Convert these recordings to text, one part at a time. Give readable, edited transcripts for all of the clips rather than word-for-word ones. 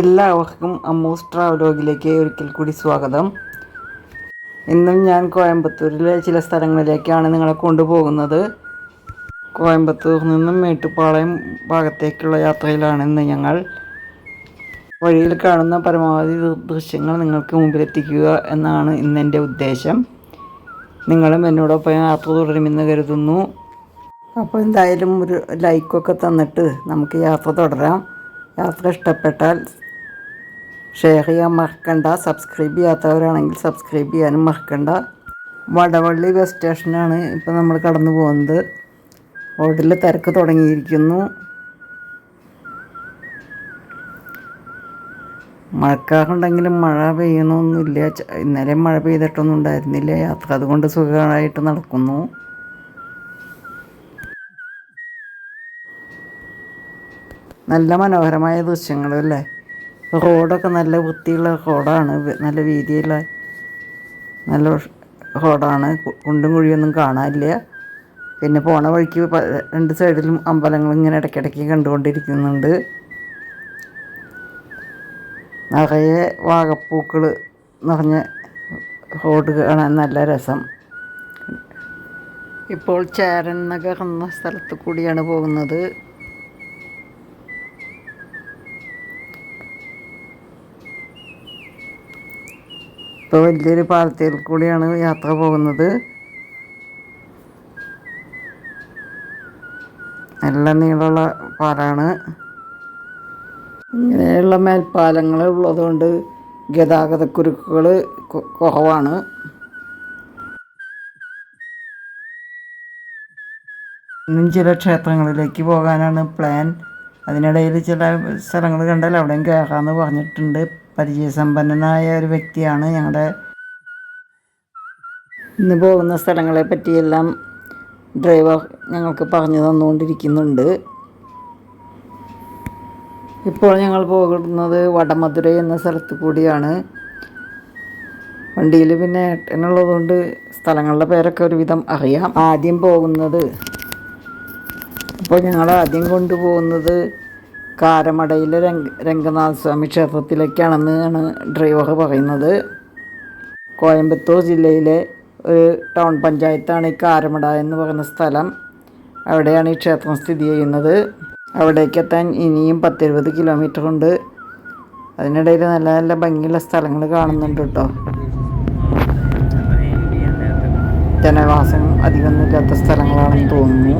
എല്ലാവർക്കും അമ്മൂസ് ട്രാവലോഗിലേക്ക് ഒരിക്കൽ കൂടി സ്വാഗതം. ഇന്നും ഞാൻ കോയമ്പത്തൂരിലെ ചില സ്ഥലങ്ങളിലേക്കാണ് നിങ്ങളെ കൊണ്ടുപോകുന്നത്. കോയമ്പത്തൂരിൽ നിന്നും മേട്ടുപ്പാളയം ഭാഗത്തേക്കുള്ള യാത്രയിലാണ് ഇന്ന് ഞങ്ങൾ. വഴിയിൽ കാണുന്ന പരമാവധി ദൃശ്യങ്ങൾ നിങ്ങൾക്ക് മുമ്പിലെത്തിക്കുക എന്നാണ് ഇന്നെൻ്റെ ഉദ്ദേശം. നിങ്ങളും എന്നോടൊപ്പം യാത്ര തുടരുമെന്ന് കരുതുന്നു. അപ്പോൾ എന്തായാലും ഒരു ലൈക്കൊക്കെ തന്നിട്ട് നമുക്ക് യാത്ര തുടരാം. യാത്ര ഇഷ്ടപ്പെട്ടാൽ ഷെയർ ചെയ്യാൻ മറക്കണ്ട. സബ്സ്ക്രൈബ് ചെയ്യാത്തവരാണെങ്കിൽ സബ്സ്ക്രൈബ് ചെയ്യാനും മറക്കണ്ട. വടവള്ളി ബസ് സ്റ്റേഷനാണ് ഇപ്പോൾ നമ്മൾ കടന്നു പോകുന്നത്. റോഡിൽ തിരക്ക് തുടങ്ങിയിരിക്കുന്നു. മഴക്കാറുണ്ടെങ്കിലും മഴ പെയ്യണമൊന്നുമില്ല. ഇന്നലെ മഴ പെയ്തിട്ടൊന്നും ഉണ്ടായിരുന്നില്ല. യാത്ര അതുകൊണ്ട് സുഖമായിട്ട് നടക്കുന്നു. നല്ല മനോഹരമായ ദൃശ്യങ്ങളല്ലേ. റോഡൊക്കെ നല്ല വൃത്തിയുള്ള റോഡാണ്. നല്ല വീതിയുള്ള നല്ല റോഡാണ്. കുണ്ടും കുഴിയൊന്നും കാണാനില്ല. പിന്നെ പോണ വഴിക്ക് രണ്ട് സൈഡിലും അമ്പലങ്ങൾ ഇങ്ങനെ ഇടയ്ക്കിടയ്ക്ക് കണ്ടുകൊണ്ടിരിക്കുന്നുണ്ട്. നിറയെ വാഗപ്പൂക്കൾ നിറഞ്ഞ റോഡ് കാണാൻ നല്ല രസം. ഇപ്പോൾ ചേരൻ നഗർ എന്ന സ്ഥലത്ത് കൂടിയാണ് പോകുന്നത്. ഇപ്പോൾ വലിയൊരു പാലത്തിൽ കൂടിയാണ് യാത്ര പോകുന്നത്. നല്ല നീളമുള്ള പാലമാണ്. ഇങ്ങനെയുള്ള മേൽപ്പാലങ്ങൾ ഉള്ളതുകൊണ്ട് ഗതാഗതക്കുരുക്കുകൾ കുറവാണ്. ഇന്നും ചില ക്ഷേത്രങ്ങളിലേക്ക് പോകാനാണ് പ്ലാൻ. അതിനിടയിൽ ചില സ്ഥലങ്ങൾ കണ്ടാൽ അവിടെയും കയറാമെന്ന് പറഞ്ഞിട്ടുണ്ട്. പരിചയസമ്പന്നനായ ഒരു വ്യക്തിയാണ് ഞങ്ങളുടെ. ഇന്ന് പോകുന്ന സ്ഥലങ്ങളെ പറ്റിയെല്ലാം ഡ്രൈവർ ഞങ്ങൾക്ക് പറഞ്ഞു തന്നുകൊണ്ടിരിക്കുന്നുണ്ട്. ഇപ്പോൾ ഞങ്ങൾ പോകുന്നത് വടമധുരൈ എന്ന സ്ഥലത്ത് കൂടിയാണ്. വണ്ടിയിൽ പിന്നെ ഏട്ടനുള്ളതുകൊണ്ട് സ്ഥലങ്ങളുടെ പേരൊക്കെ ഒരുവിധം അറിയാം. ആദ്യം പോകുന്നത് അപ്പോൾ ഞങ്ങൾ ആദ്യം കൊണ്ടുപോകുന്നത് കാരമടയിലെ രംഗനാഥസ്വാമി ക്ഷേത്രത്തിലേക്കാണെന്നാണ് ഡ്രൈവർ പറയുന്നത്. കോയമ്പത്തൂർ ജില്ലയിലെ ഒരു ടൗൺ പഞ്ചായത്താണ് ഈ കാരമട എന്ന് പറയുന്ന സ്ഥലം. അവിടെയാണ് ഈ ക്ഷേത്രം സ്ഥിതി ചെയ്യുന്നത്. അവിടേക്കെത്താൻ ഇനിയും 10-20 കിലോമീറ്റർ ഉണ്ട്. അതിനിടയിൽ നല്ല നല്ല ഭംഗിയുള്ള സ്ഥലങ്ങൾ കാണുന്നുണ്ട് കേട്ടോ. ജനവാസം അധികമൊന്നും ഇല്ലാത്ത സ്ഥലങ്ങളാണെന്ന് തോന്നുന്നു.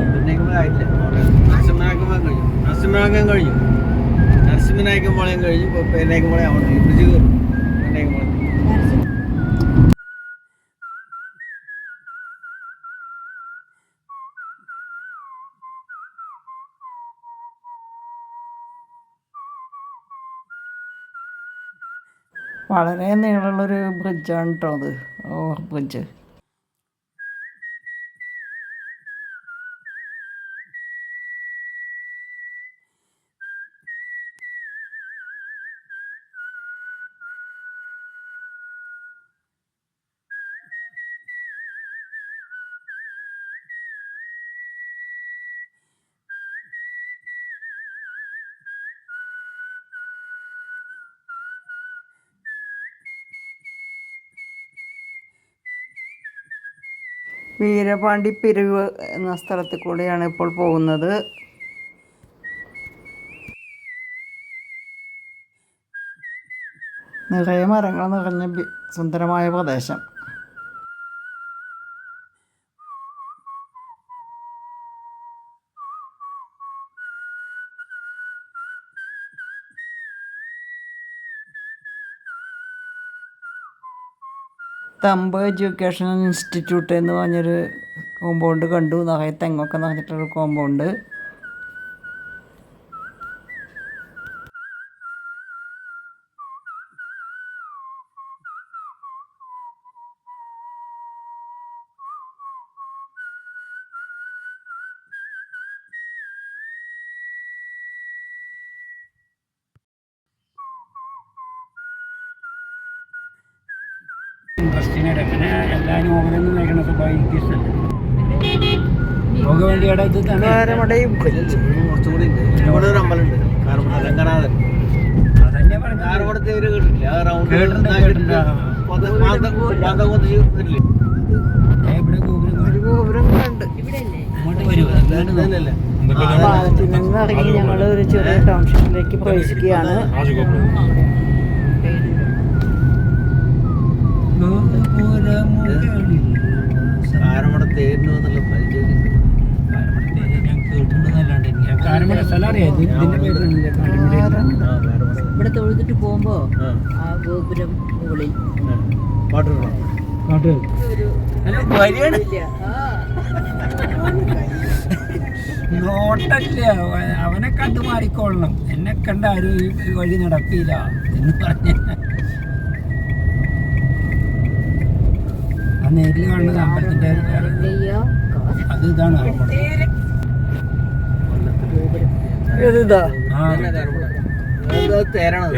വളരെ നീളമുള്ളൊരു ബ്രിഡ്ജാണ് കേട്ടോ അത്, ഓവർ ബ്രിഡ്ജ്. വീരപാണ്ടി പിരിവ് എന്ന സ്ഥലത്ത് കൂടെയാണ് ഇപ്പോൾ പോകുന്നത്. നിറയെ മരങ്ങൾ നിറഞ്ഞ സുന്ദരമായ പ്രദേശം. തമ്പ് എഡ്യൂക്കേഷണൽ ഇൻസ്റ്റിറ്റ്യൂട്ട് എന്ന് പറഞ്ഞൊരു കോമ്പൗണ്ട് കണ്ടു. നിറയെ തെങ്ങൊക്കെ നിറഞ്ഞിട്ടൊരു കോമ്പൗണ്ട്. കാരമടയും കുറച്ചുകൂടി ഉണ്ട്. ഇവിടെ ഒരു അമ്പലമുണ്ട്, കാരമട രംഗനാഥൻ. അതന്നെ പാലത്തിൽ നിന്ന് ഇറങ്ങി ഞങ്ങൾ ഒരു ചെറിയ ടൗൺഷിപ്പിലേക്ക് പ്രവേശിക്കുകയാണ്. ഇവിടെ തൊഴുതിട്ട് പോകുമ്പോ ആ ഗോപുരം മുകളിൽ നോട്ടല്ല, അവനെ കണ്ടു മാറിക്കൊള്ളണം, എന്നെ കണ്ട ആരും ഈ വഴി നടക്കില്ല എന്ന് പറഞ്ഞ ആ നേരിൽ കാണുന്നത് അമ്പലത്തിന്റെ അത് ഇതാണ്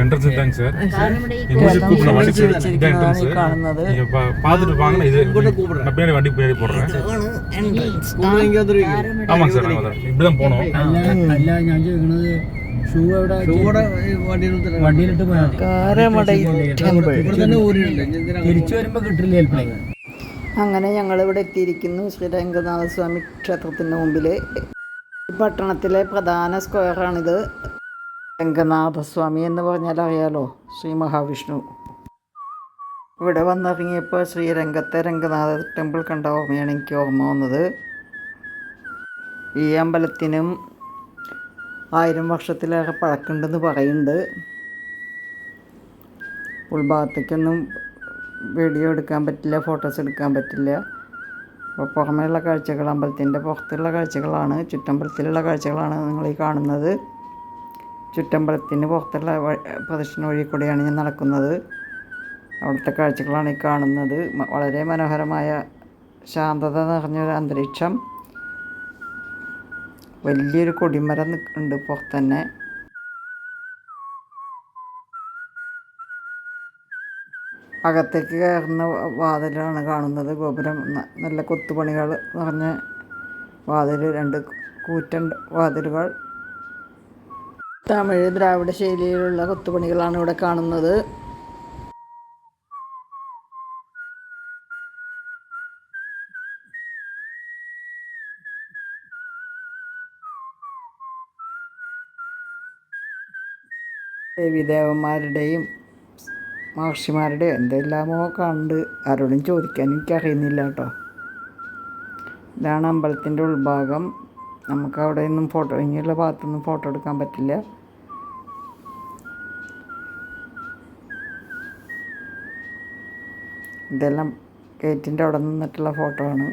என்ட்ரன்ஸ் இதாங்க சார். കാണുന്നത് பார்த்துட்டு வாங்க. இது நான் பின்னாடி வண்டி பின்னாடி போடுறேன். ஆமாங்க சார், இப்படிதான் போனோம். അല്ല ഞാൻ ചോദിക്കണത് ഷൂ എവിടെ വണ്ടിയിലിട്ട് പോയാൽ തിരിച്ചു വരുമ്പോ കിട്ടില്ല ചിലപ്പോഴേ. അങ്ങനെ ഞങ്ങൾ ഇവിടെ എത്തിയിരിക്കുന്നു ശ്രീരംഗനാഥസ്വാമി ക്ഷേത്രത്തിന് മുമ്പിൽ. ഈ പട്ടണത്തിലെ പ്രധാന സ്ക്വയറാണിത്. രംഗനാഥസ്വാമി എന്ന് പറഞ്ഞാൽ അറിയാലോ, ശ്രീ മഹാവിഷ്ണു. ഇവിടെ വന്നിറങ്ങിയപ്പോൾ ശ്രീരംഗത്തെ രംഗനാഥ ടെമ്പിൾ കണ്ട ഓർമ്മയാണ് എനിക്ക് ഓർമ്മ വന്നത്. ഈ അമ്പലത്തിനും 1000 വർഷത്തിലേറെ പഴക്കമുണ്ടെന്ന് പറയുന്നുണ്ട്. ഉൾഭാഗത്തേക്കൊന്നും വീഡിയോ എടുക്കാൻ പറ്റില്ല, ഫോട്ടോസ് എടുക്കാൻ പറ്റില്ല. അപ്പോൾ പുറമേയുള്ള കാഴ്ചകൾ, അമ്പലത്തിൻ്റെ പുറത്തുള്ള കാഴ്ചകളാണ്, ചുറ്റമ്പലത്തിലുള്ള കാഴ്ചകളാണ് നിങ്ങൾ ഈ കാണുന്നത്. ചുറ്റമ്പലത്തിന് പുറത്തുള്ള പ്രദക്ഷിണ വഴി കൂടിയാണ് ഞാൻ നടക്കുന്നത്. അവിടുത്തെ കാഴ്ചകളാണ് ഈ കാണുന്നത്. വളരെ മനോഹരമായ ശാന്തത നിറഞ്ഞൊരു അന്തരീക്ഷം. വലിയൊരു കൊടിമരം ഉണ്ട് പുറത്തുതന്നെ. അകത്തേക്ക് കയറുന്ന വാതിലാണ് കാണുന്നത്. ഗോപുരം നല്ല കൊത്തുപണികൾ നിറഞ്ഞ വാതിൽ, 2 കൂറ്റൻ വാതിലുകൾ. തമിഴ് ദ്രാവിഡ ശൈലിയിലുള്ള കൊത്തുപണികളാണ് ഇവിടെ കാണുന്നത്. ദേവീദേവന്മാരുടെയും മഹർഷിമാരുടെയും എന്തെല്ലാമോ കണ്ട് ആരോടും ചോദിക്കാൻ എനിക്കറിയുന്നില്ല കേട്ടോ. ഇതാണ് അമ്പലത്തിൻ്റെ ഉൾഭാഗം. നമുക്ക് അവിടെ നിന്നും ഫോട്ടോ, ഇനിയുള്ള ഭാഗത്തൊന്നും ഫോട്ടോ എടുക്കാൻ പറ്റില്ല. ഇതെല്ലാം ഗേറ്റിൻ്റെ അവിടെ നിന്നിട്ടുള്ള ഫോട്ടോ ആണ്.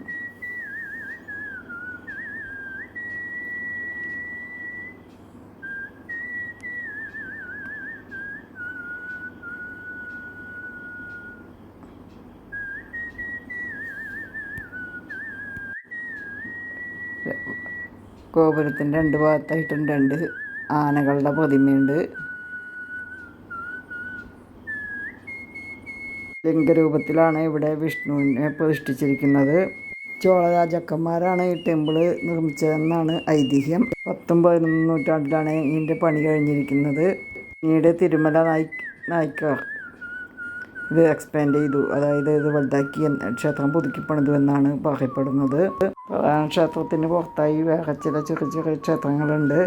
ഗോപുരത്തിൻ്റെ 2 ഭാഗത്തായിട്ടും 2 ആനകളുടെ പ്രതിമയുണ്ട്. ലിംഗരൂപത്തിലാണ് ഇവിടെ വിഷ്ണുവിനെ പ്രതിഷ്ഠിച്ചിരിക്കുന്നത്. ചോള രാജാക്കന്മാരാണ് ഈ ടെമ്പിൾ നിർമ്മിച്ചതെന്നാണ് ഐതിഹ്യം. 10-11 നൂറ്റാണ്ടിലാണ് ഇതിൻ്റെ പണി കഴിഞ്ഞിരിക്കുന്നത്. പിന്നീട് തിരുമല നായ്ക്കർ ഇത് എക്സ്പാൻഡ് ചെയ്തു, അതായത് ഇത് വലുതാക്കി ക്ഷേത്രം പുതുക്കി പണിതു എന്നാണ് പറയപ്പെടുന്നത്. പ്രധാന ക്ഷേത്രത്തിന് പുറത്തായി വേറെ ചില ചെറിയ ചെറിയ ക്ഷേത്രങ്ങളുണ്ട്.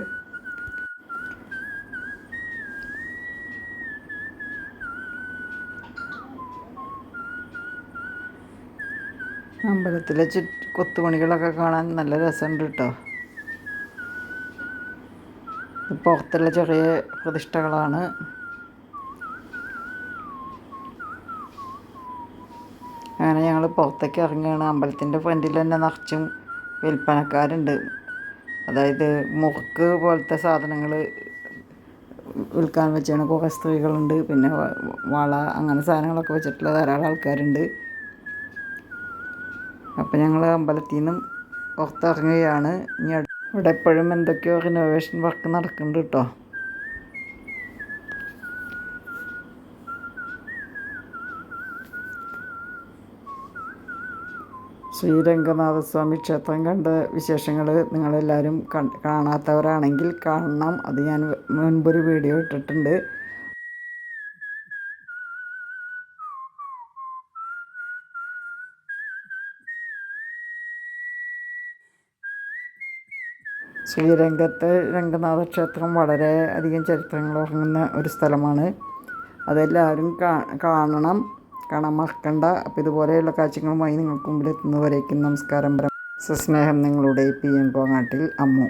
അമ്പലത്തിലെ കൊത്തുപണികളൊക്കെ കാണാൻ നല്ല രസമുണ്ട് കേട്ടോ. പുറത്തുള്ള ചെറിയ പ്രതിഷ്ഠകളാണ്. അങ്ങനെ ഞങ്ങൾ പുറത്തേക്ക് ഇറങ്ങുകയാണ്. അമ്പലത്തിൻ്റെ ഫ്രണ്ടിൽ തന്നെ നിറച്ചും വിൽപ്പനക്കാരുണ്ട്. അതായത് മുറുക്ക് പോലത്തെ സാധനങ്ങൾ വിൽക്കാൻ വെച്ചാണ്. കുറേ സ്ത്രീകളുണ്ട്, പിന്നെ വള അങ്ങനെ സാധനങ്ങളൊക്കെ വെച്ചിട്ടുള്ള ധാരാളം ആൾക്കാരുണ്ട്. അപ്പോൾ ഞങ്ങൾ അമ്പലത്തിൽ നിന്നും പുറത്തിറങ്ങുകയാണ്. ഇനി ഇവിടെ എപ്പോഴും എന്തൊക്കെയോ റിനോവേഷൻ വർക്ക് നടക്കുന്നുണ്ട് കേട്ടോ. ശ്രീരംഗനാഥസ്വാമി ക്ഷേത്രം കണ്ട വിശേഷങ്ങൾ നിങ്ങളെല്ലാവരും കാണാത്തവരാണെങ്കിൽ കാണണം. അത് ഞാൻ മുൻപൊരു വീഡിയോ ഇട്ടിട്ടുണ്ട്. ശ്രീരംഗത്തെ രംഗനാഥ ക്ഷേത്രം വളരെ അധികം ചരിത്രങ്ങൾ ഉറങ്ങുന്ന ഒരു സ്ഥലമാണ്. അതെല്ലാവരും കാണാൻ മറക്കണ്ട. അപ്പോൾ ഇതുപോലെയുള്ള കാഴ്ചകളുമായി നിങ്ങൾക്ക് മുമ്പിൽ എത്തുന്നവരേക്കും നമസ്കാരം. സസ്നേഹം, നിങ്ങളുടെ PM കോങ്ങാട്ടിൽ അമ്മു.